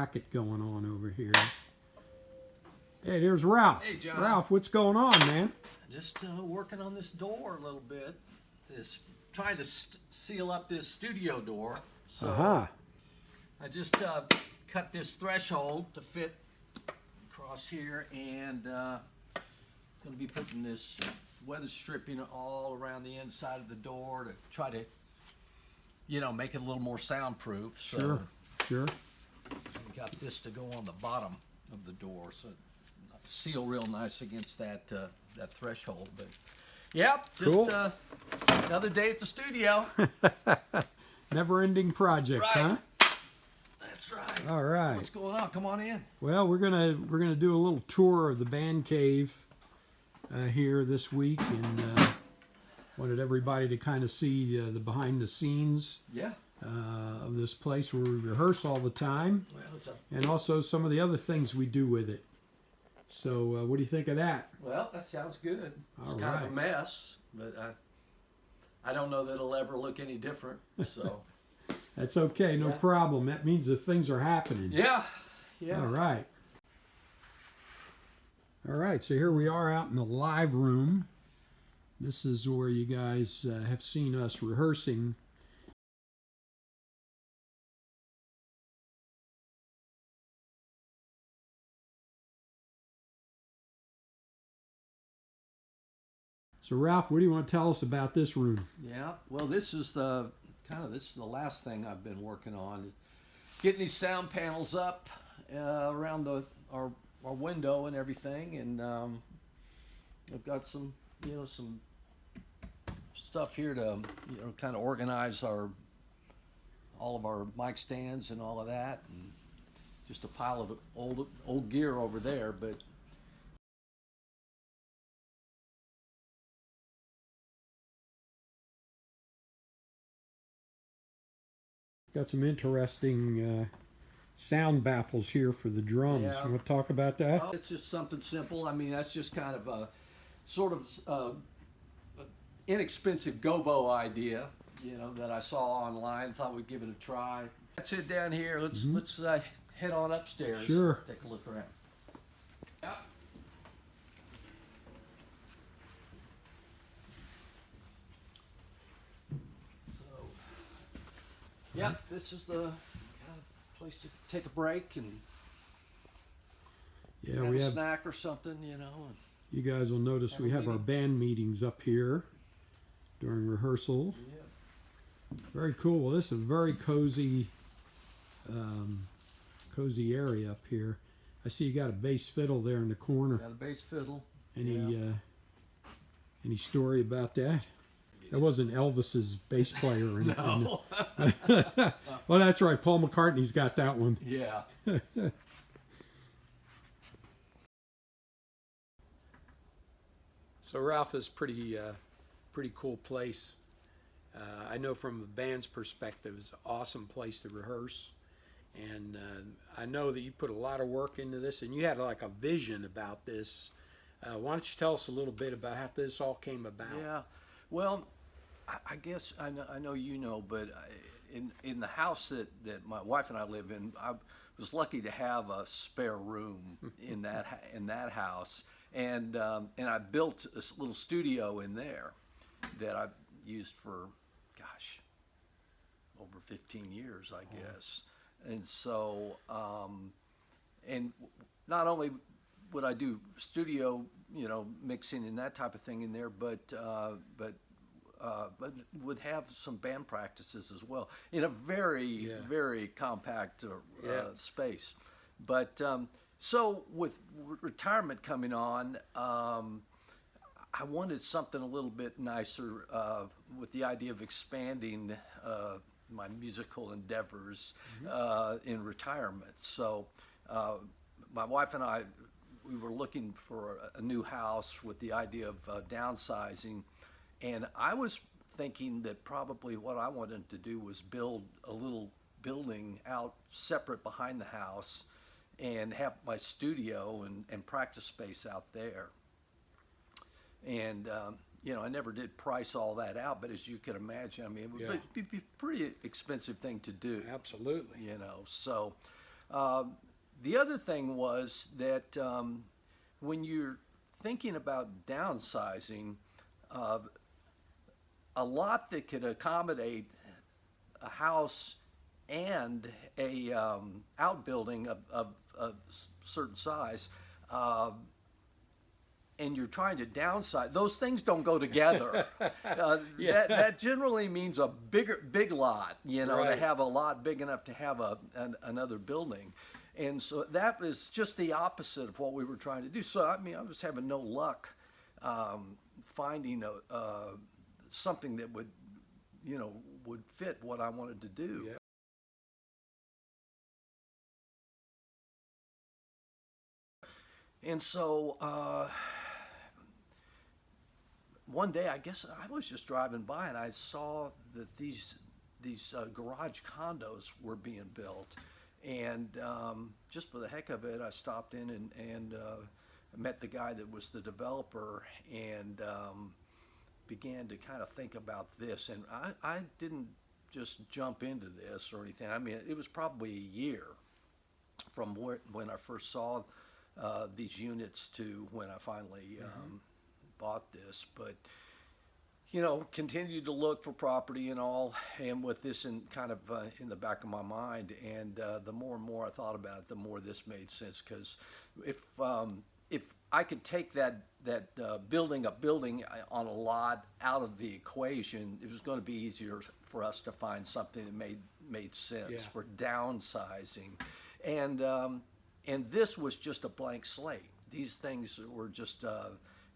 racket going on over here. Hey, there's Ralph. Hey, John. Ralph, what's going on, man? Just working on this door a little bit. Trying to seal up this studio door. So I just cut this threshold to fit across here, and going to be putting this weather stripping all around the inside of the door to try to, make it a little more soundproof. So Sure. we got this to go on the bottom of the door, so seal real nice against that that threshold. But yep, just cool. Another day at the studio. Never-ending projects, Right. huh? That's right. All right. What's going on? Come on in. Well, we're gonna do a little tour of the band cave here this week, and wanted everybody to kind of see the behind the scenes of this place where we rehearse all the time, and also some of the other things we do with it. So, what do you think of that? Well, that sounds good. It's All kind right. of a mess, but I don't know that it'll ever look any different. So That's okay, no problem. That means that things are happening. yeah. All right. All right, so here we are out in the live room. This is where you guys have seen us rehearsing. So Ralph, what do you want to tell us about this room? Yeah. Well, this is the last thing I've been working on, is getting these sound panels up around our window and everything, and I've got some some stuff here to kind of organize all of our mic stands and all of that, and just a pile of old gear over there, but. Got some interesting sound baffles here for the drums. Yeah. You want to talk about that? Well, it's just something simple. I mean, that's just kind of a sort of inexpensive gobo idea, that I saw online. Thought we'd give it a try. That's it down here. Let's head on upstairs. Sure. Take a look around. Yeah. Yeah, this is the kind of place to take a break and have we a have. snack or something, And You guys will notice have a we have our meeting. band meetings up here during rehearsal. Yeah. Very cool. Well, this is a very cozy area up here. I see you got a bass fiddle there in the corner. Got a bass fiddle. Any story about that? That wasn't Elvis's bass player or anything. No. Well, that's right. Paul McCartney's got that one. Yeah. So Ralph is pretty cool place. I know from a band's perspective, it's an awesome place to rehearse, and I know that you put a lot of work into this, and you had like a vision about this. Why don't you tell us a little bit about how this all came about? Yeah. Well, I guess I know, but in the house that my wife and I live in, I was lucky to have a spare room in that house, and I built a little studio in there that I've used for, over 15 years, I guess. And so, and not only would I do studio, mixing and that type of thing in there, but would have some band practices as well in a very, very compact space. But so with retirement coming on, I wanted something a little bit nicer with the idea of expanding my musical endeavors in retirement. So my wife and I, we were looking for a new house with the idea of downsizing. And I was thinking that probably what I wanted to do was build a little building out separate behind the house and have my studio and practice space out there. And, I never did price all that out, but as you can imagine, I mean, it would be a pretty expensive thing to do. Absolutely. So The other thing was that when you're thinking about downsizing, a lot that could accommodate a house and a outbuilding of certain size, and you're trying to downsize, those things don't go together. That generally means a big lot, you know, to have a lot big enough to have another building. And so that was just the opposite of what we were trying to do. So, I mean, I was having no luck finding something that would, you know, would fit what I wanted to do. Yeah. And so one day, I guess I was just driving by and I saw that these garage condos were being built. And just for the heck of it, I stopped in and met the guy that was the developer and began to kind of think about this. And I didn't just jump into this or anything. I mean, it was probably a year from when I first saw these units to when I finally bought this. But you know, continued to look for property and all, and with this in kind of in the back of my mind. And the more and more I thought about it, the more this made sense. Because if I could take that building a building on a lot out of the equation, it was going to be easier for us to find something that made sense for downsizing. And this was just a blank slate. These things were just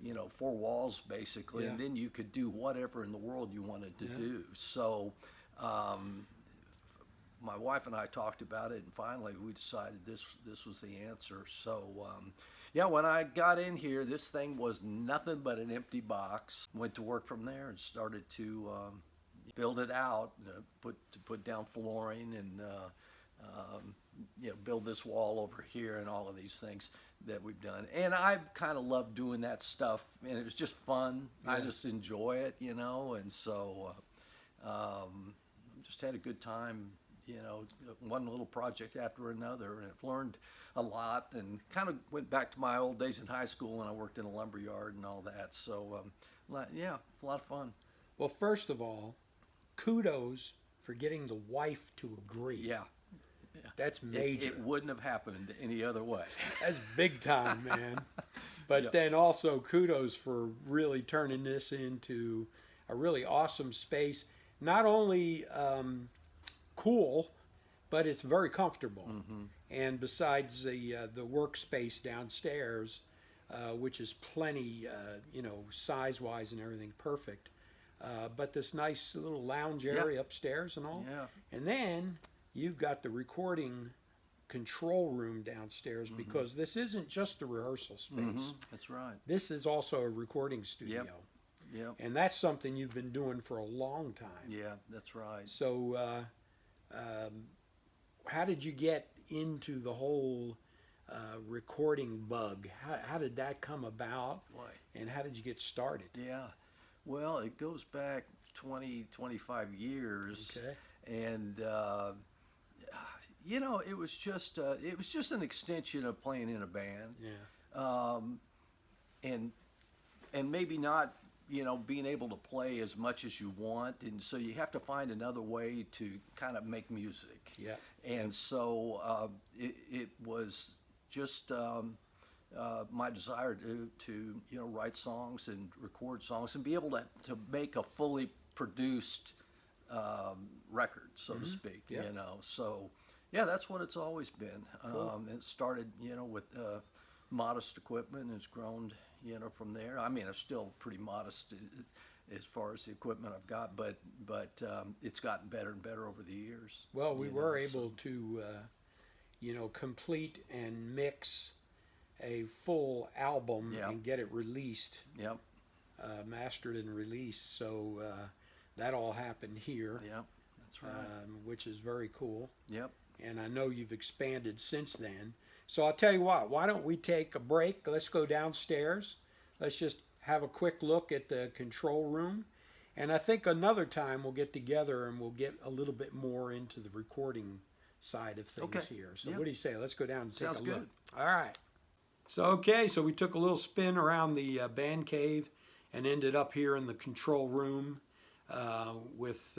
you know, 4 walls basically, and then you could do whatever in the world you wanted to do. So my wife and I talked about it, and finally we decided this was the answer. So yeah, when I got in here, this thing was nothing but an empty box. Went to work from there and started to build it out, put down flooring and you know, build this wall over here and all of these things that we've done. And I kind of love doing that stuff, and it was just fun. I just enjoy it, you know, and so just had a good time, you know, one little project after another, and I've learned a lot and kind of went back to my old days in high school when I worked in a lumber yard and all that. So yeah, it's a lot of fun. Well, first of all, kudos for getting the wife to agree. Yeah. That's major. It wouldn't have happened any other way. That's big time, man. But then also kudos for really turning this into a really awesome space. Not only cool, but it's very comfortable. And besides the workspace downstairs, which is plenty, you know, size-wise and everything perfect, but this nice little lounge area upstairs and all. And then you've got the recording control room downstairs, because this isn't just a rehearsal space. That's right. This is also a recording studio. Yep. And that's something you've been doing for a long time. Yeah, that's right. So how did you get into the whole recording bug? How did that come about? And how did you get started? Yeah. Well, it goes back 25 years. Okay. And you know, it was just an extension of playing in a band. And maybe not, you know, being able to play as much as you want, and so you have to find another way to kind of make music. And so it was just my desire to you know, write songs and record songs and be able to make a fully produced record, so to speak. You know, so yeah, that's what it's always been. It started, you know, with modest equipment, and it's grown, you know, from there. I mean, it's still pretty modest as far as the equipment I've got, but it's gotten better and better over the years. Well, we were able to you know, complete and mix a full album and get it released. Mastered and released. So that all happened here. That's right. Which is very cool. And I know you've expanded since then. So I'll tell you what, why don't we take a break? Let's go downstairs. Let's just have a quick look at the control room. And I think another time we'll get together and we'll get a little bit more into the recording side of things Okay. here. So Yeah. what do you say? Let's go down and take Sounds a look. good. All right. So we took a little spin around the band cave and ended up here in the control room with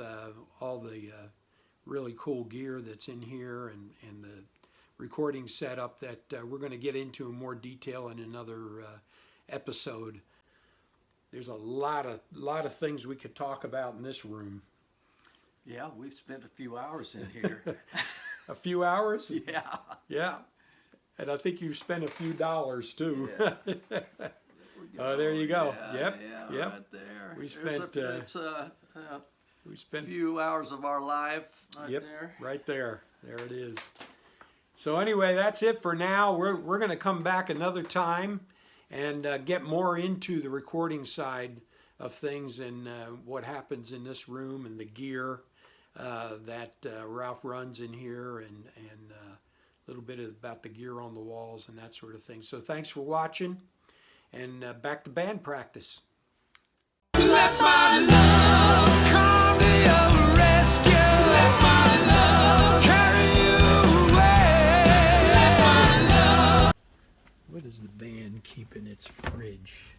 all the really cool gear that's in here and the recording setup that we're going to get into in more detail in another episode. There's a lot of things we could talk about in this room. Yeah, we've spent a few hours in here. A few hours? Yeah. Yeah. And I think you've spent a few dollars too. Yeah. There you go. Yeah, Yep. yeah, Yep. right there. We spent, It's We a spent few hours of our life right Yep, there. right there. There it is. So anyway, that's it for now. We're going to come back another time and get more into the recording side of things and what happens in this room and the gear that Ralph runs in here and a little bit about the gear on the walls and that sort of thing. So thanks for watching and back to band practice. Let my love come to your rescue. Let my love carry you away. Let my love. What does the band keep in its fridge?